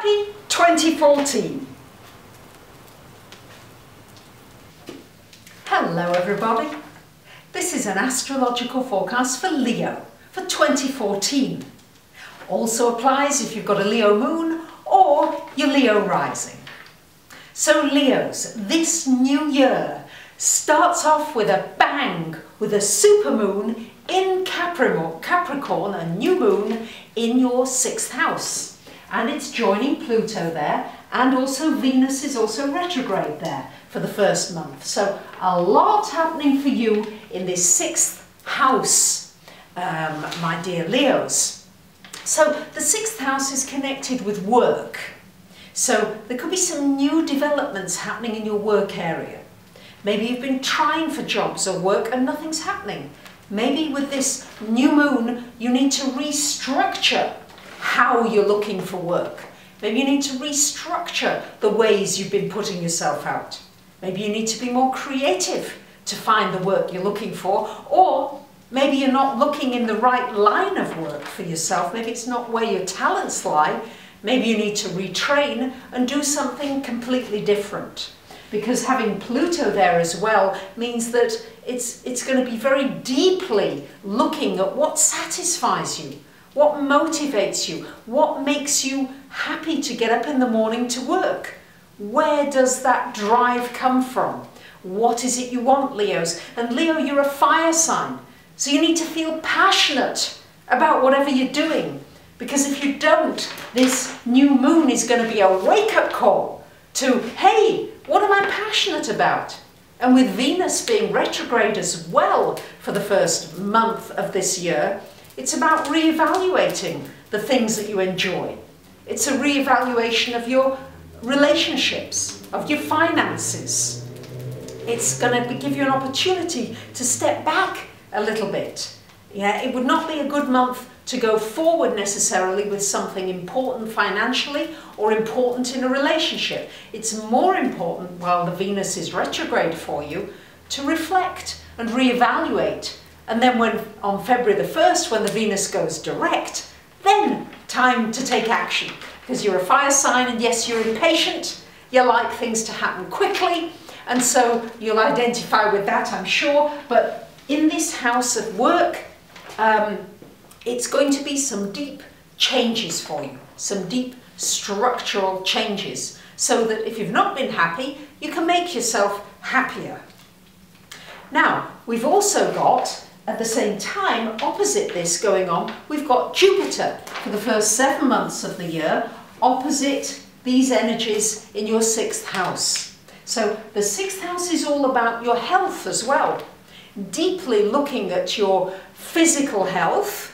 Happy 2014! Hello everybody, this is an astrological forecast for Leo for 2014. Also applies if you've got a Leo moon or your Leo rising. So Leos, this new year starts off with a bang with a supermoon in Capricorn, a new moon in your 6th house. And it's joining Pluto there, and also Venus is also retrograde there for the first month. So a lot happening for you in this 6th house, my dear Leos. So the 6th house is connected with work. So there could be some new developments happening in your work area. Maybe you've been trying for jobs or work and nothing's happening. Maybe with this new moon, you need to restructure how you're looking for work. Maybe you need to restructure the ways you've been putting yourself out. Maybe you need to be more creative to find the work you're looking for, or maybe you're not looking in the right line of work for yourself. Maybe it's not where your talents lie. Maybe you need to retrain and do something completely different. Because having Pluto there as well means that it's going to be very deeply looking at what satisfies you, what motivates you, what makes you happy to get up in the morning to work. Where does that drive come from? What is it you want, Leos? And Leo, you're a fire sign, so you need to feel passionate about whatever you're doing. Because if you don't, this new moon is going to be a wake-up call to, hey, what am I passionate about? And with Venus being retrograde as well for the first month of this year, it's about re-evaluating the things that you enjoy. It's a re-evaluation of your relationships, of your finances. It's going to give you an opportunity to step back a little bit. Yeah, it would not be a good month to go forward necessarily with something important financially or important in a relationship. It's more important while the Venus is retrograde for you to reflect and re-evaluate. And then on February the 1st, when the Venus goes direct, then time to take action. Because you're a fire sign and yes, you're impatient. You like things to happen quickly. And so you'll identify with that, I'm sure. But in this house of work, it's going to be some deep changes for you, some deep structural changes, so that if you've not been happy, you can make yourself happier. Now, we've also got, at the same time, opposite this going on, we've got Jupiter for the first 7 months of the year, opposite these energies in your 6th house. So the 6th house is all about your health as well, deeply looking at your physical health.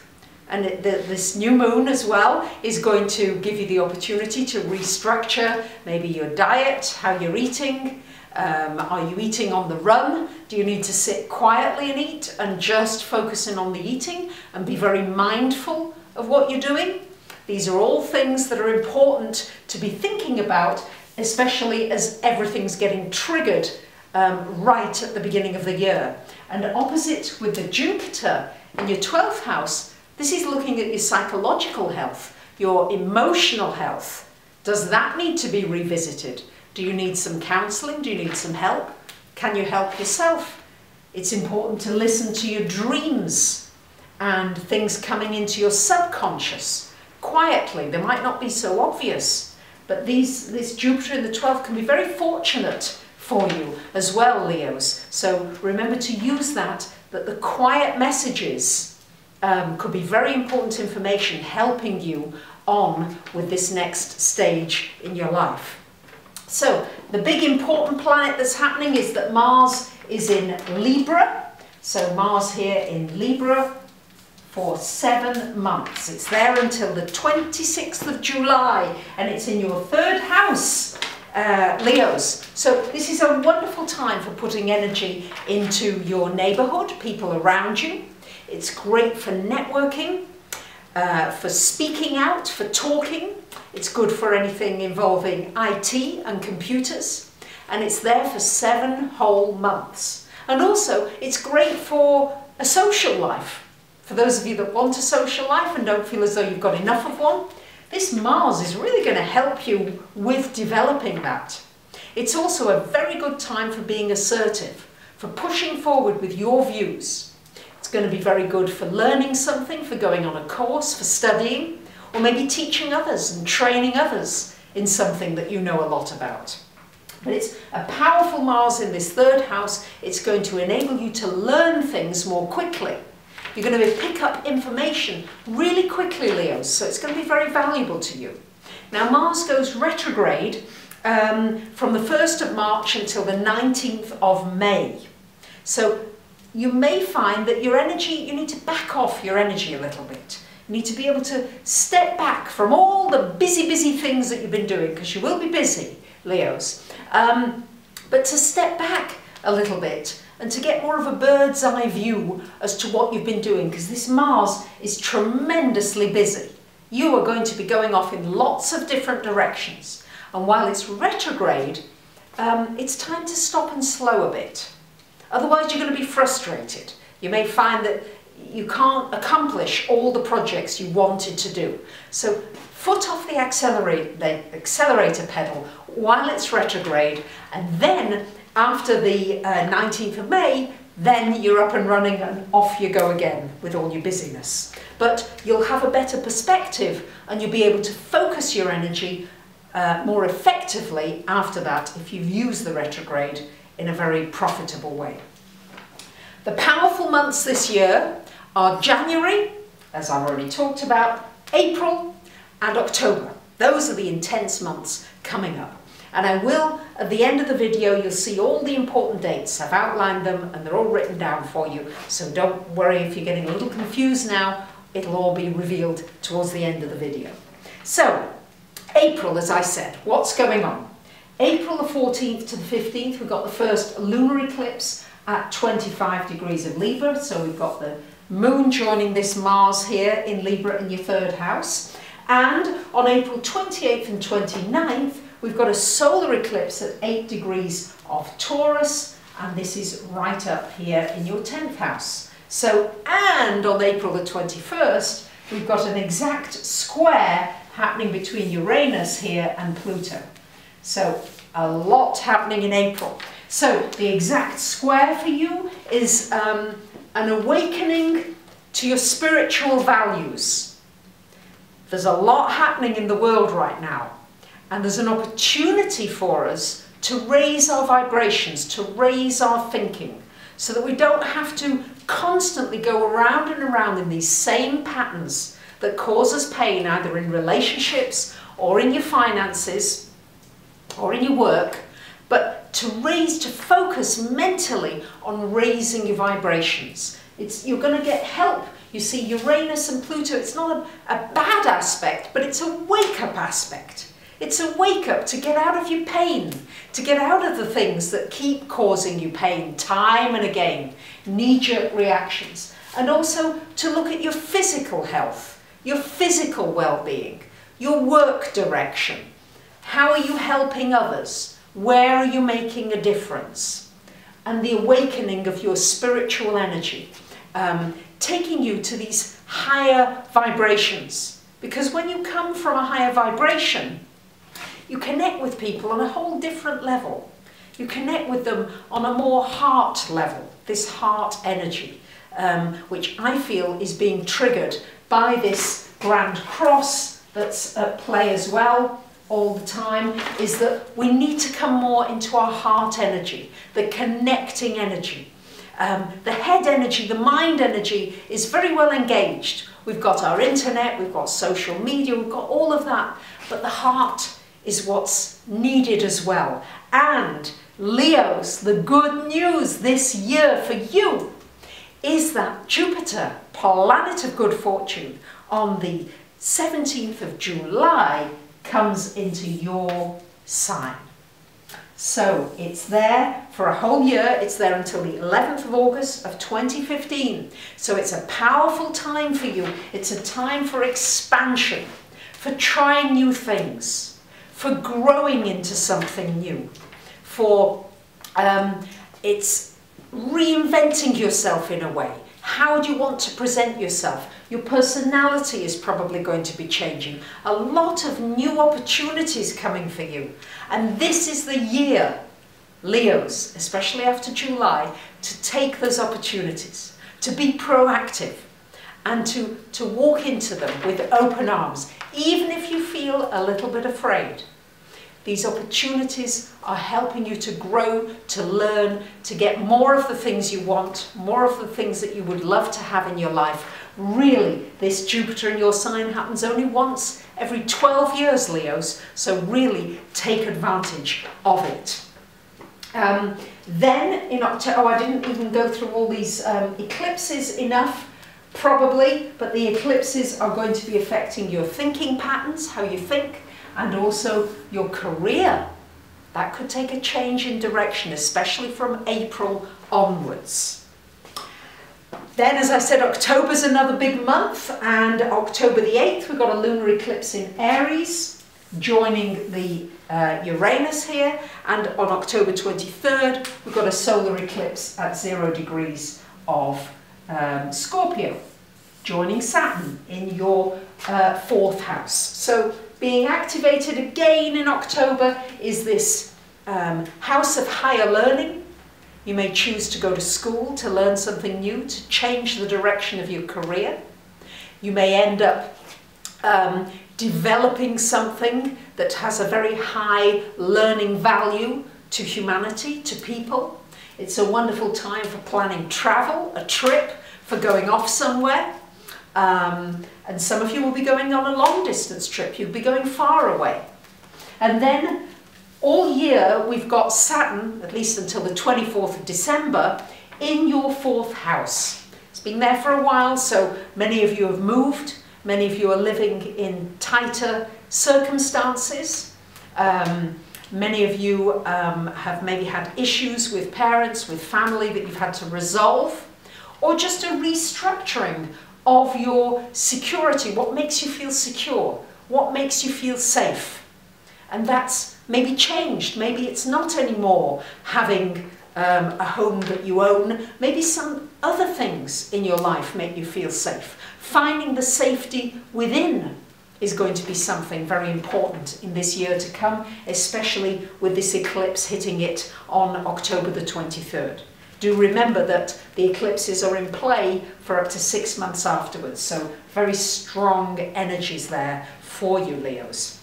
And this new moon as well is going to give you the opportunity to restructure maybe your diet, how you're eating. Are you eating on the run? Do you need to sit quietly and eat and just focusing on the eating and be very mindful of what you're doing? These are all things that are important to be thinking about, especially as everything's getting triggered right at the beginning of the year. And opposite with the Jupiter in your 12th house, this is looking at your psychological health, your emotional health. Does that need to be revisited? Do you need some counselling? Do you need some help? Can you help yourself? It's important to listen to your dreams and things coming into your subconscious quietly. They might not be so obvious, but this Jupiter in the 12th can be very fortunate for you as well, Leos. So remember to use that the quiet messages could be very important information helping you on with this next stage in your life. So the big important planet that's happening is that Mars is in Libra. So Mars here in Libra for 7 months. It's there until the 26th of July and it's in your 3rd house, Leos. So this is a wonderful time for putting energy into your neighborhood, people around you. It's great for networking, for speaking out, for talking. It's good for anything involving IT and computers. And it's there for 7 whole months. And also, it's great for a social life. For those of you that want a social life and don't feel as though you've got enough of one, This Mars is really going to help you with developing that. It's also a very good time for being assertive, for pushing forward with your views. It's going to be very good for learning something, for going on a course, for studying, or maybe teaching others and training others in something that you know a lot about. But it's a powerful Mars in this third house. It's going to enable you to learn things more quickly. You're going to pick up information really quickly, Leos, so it's going to be very valuable to you. Now, Mars goes retrograde from the 1st of March until the 19th of May. So you may find that your energy, you need to back off your energy a little bit. You need to be able to step back from all the busy things that you've been doing, because you will be busy, Leos. But to step back a little bit and to get more of a bird's eye view as to what you've been doing, because this Mars is tremendously busy. You are going to be going off in lots of different directions. And while it's retrograde, it's time to stop and slow a bit. Otherwise, you're going to be frustrated. You may find that you can't accomplish all the projects you wanted to do. So foot off the accelerator pedal while it's retrograde, and then after the 19th of May, then you're up and running and off you go again with all your busyness. But you'll have a better perspective and you'll be able to focus your energy more effectively after that if you've used the retrograde in a very profitable way. The powerful months this year are January, as I've already talked about, April and October. Those are the intense months coming up. And I will, at the end of the video, you'll see all the important dates. I've outlined them and they're all written down for you. So don't worry if you're getting a little confused now. It'll all be revealed towards the end of the video. So, April, as I said, what's going on? April the 14th to the 15th, we've got the first lunar eclipse at 25 degrees of Libra. So we've got the moon joining this Mars here in Libra in your third house. And on April 28th and 29th, we've got a solar eclipse at 8 degrees of Taurus, and this is right up here in your 10th house. So, and on April the 21st, we've got an exact square happening between Uranus here and Pluto. So, a lot happening in April. So, the exact square for you is an awakening to your spiritual values. There's a lot happening in the world right now. And there's an opportunity for us to raise our vibrations, to raise our thinking, so that we don't have to constantly go around and around in these same patterns that cause us pain, either in relationships or in your finances or in your work, but to focus mentally on raising your vibrations. You're going to get help. You see, Uranus and Pluto, it's not a bad aspect, but it's a wake-up aspect. It's a wake-up to get out of your pain, to get out of the things that keep causing you pain time and again, knee-jerk reactions, and also to look at your physical health, your physical well-being, your work direction. How are you helping others? Where are you making a difference? And the awakening of your spiritual energy, taking you to these higher vibrations. Because when you come from a higher vibration, you connect with people on a whole different level. You connect with them on a more heart level, this heart energy, which I feel is being triggered by this Grand Cross that's at play as well all the time, is that we need to come more into our heart energy, the connecting energy. The head energy, the mind energy is very well engaged. We've got our internet, we've got social media, we've got all of that, but the heart is what's needed as well. And Leos, the good news this year for you is that Jupiter, planet of good fortune, on the 17th of July comes into your sign. So it's there for a whole year. It's there until the 11th of August of 2015. So it's a powerful time for you. It's a time for expansion, for trying new things, for growing into something new, for it's reinventing yourself in a way. How do you want to present yourself? Your personality is probably going to be changing. A lot of new opportunities coming for you. And this is the year, Leos, especially after July, to take those opportunities, to be proactive, and to walk into them with open arms, even if you feel a little bit afraid. These opportunities are helping you to grow, to learn, to get more of the things you want, more of the things that you would love to have in your life. Really, this Jupiter in your sign happens only once every 12 years, Leos, so really take advantage of it. Then in October, oh, I didn't even go through all these eclipses enough, probably, but the eclipses are going to be affecting your thinking patterns, how you think, and also your career. That could take a change in direction, especially from April onwards. Then, as I said, October's another big month, and October the 8th, we've got a lunar eclipse in Aries, joining the Uranus here, and on October 23rd, we've got a solar eclipse at 0 degrees of Scorpio, joining Saturn in your 4th house. So being activated again in October is this house of higher learning. You may choose to go to school to learn something new, to change the direction of your career. You may end up developing something that has a very high learning value to humanity, to people. It's a wonderful time for planning travel, a trip, for going off somewhere. And some of you will be going on a long distance trip. You'll be going far away. And then all year we've got Saturn, at least until the 24th of December, in your 4th house. It's been there for a while, so many of you have moved. Many of you are living in tighter circumstances. Many of you have maybe had issues with parents, with family that you've had to resolve, or just a restructuring of your security. What makes you feel secure? What makes you feel safe? And that's maybe changed. Maybe it's not anymore having a home that you own. Maybe some other things in your life make you feel safe. Finding the safety within is going to be something very important in this year to come, especially with this eclipse hitting it on October the 23rd. Do remember that the eclipses are in play for up to 6 months afterwards, so very strong energies there for you, Leos.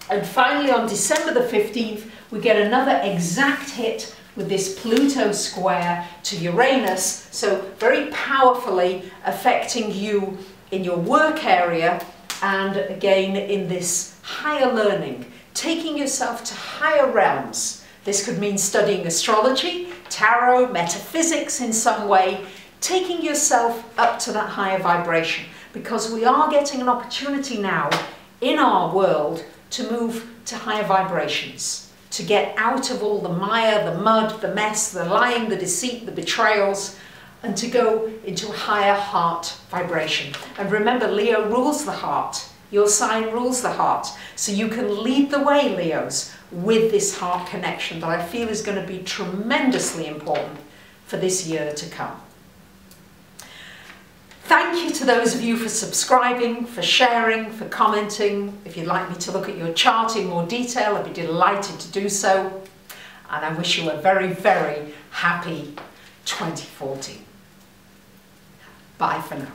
And finally, on December the 15th, we get another exact hit with this Pluto square to Uranus, so very powerfully affecting you in your work area, and again in this higher learning, taking yourself to higher realms. This could mean studying astrology, tarot, metaphysics in some way, taking yourself up to that higher vibration, because we are getting an opportunity now in our world to move to higher vibrations, to get out of all the mire, the mud, the mess, the lying, the deceit, the betrayals, and to go into a higher heart vibration. And remember, Leo rules the heart. Your sign rules the heart. So you can lead the way, Leos, with this heart connection that I feel is going to be tremendously important for this year to come. Thank you to those of you for subscribing, for sharing, for commenting. If you'd like me to look at your chart in more detail, I'd be delighted to do so. And I wish you a very, very happy 2014. Bye for now.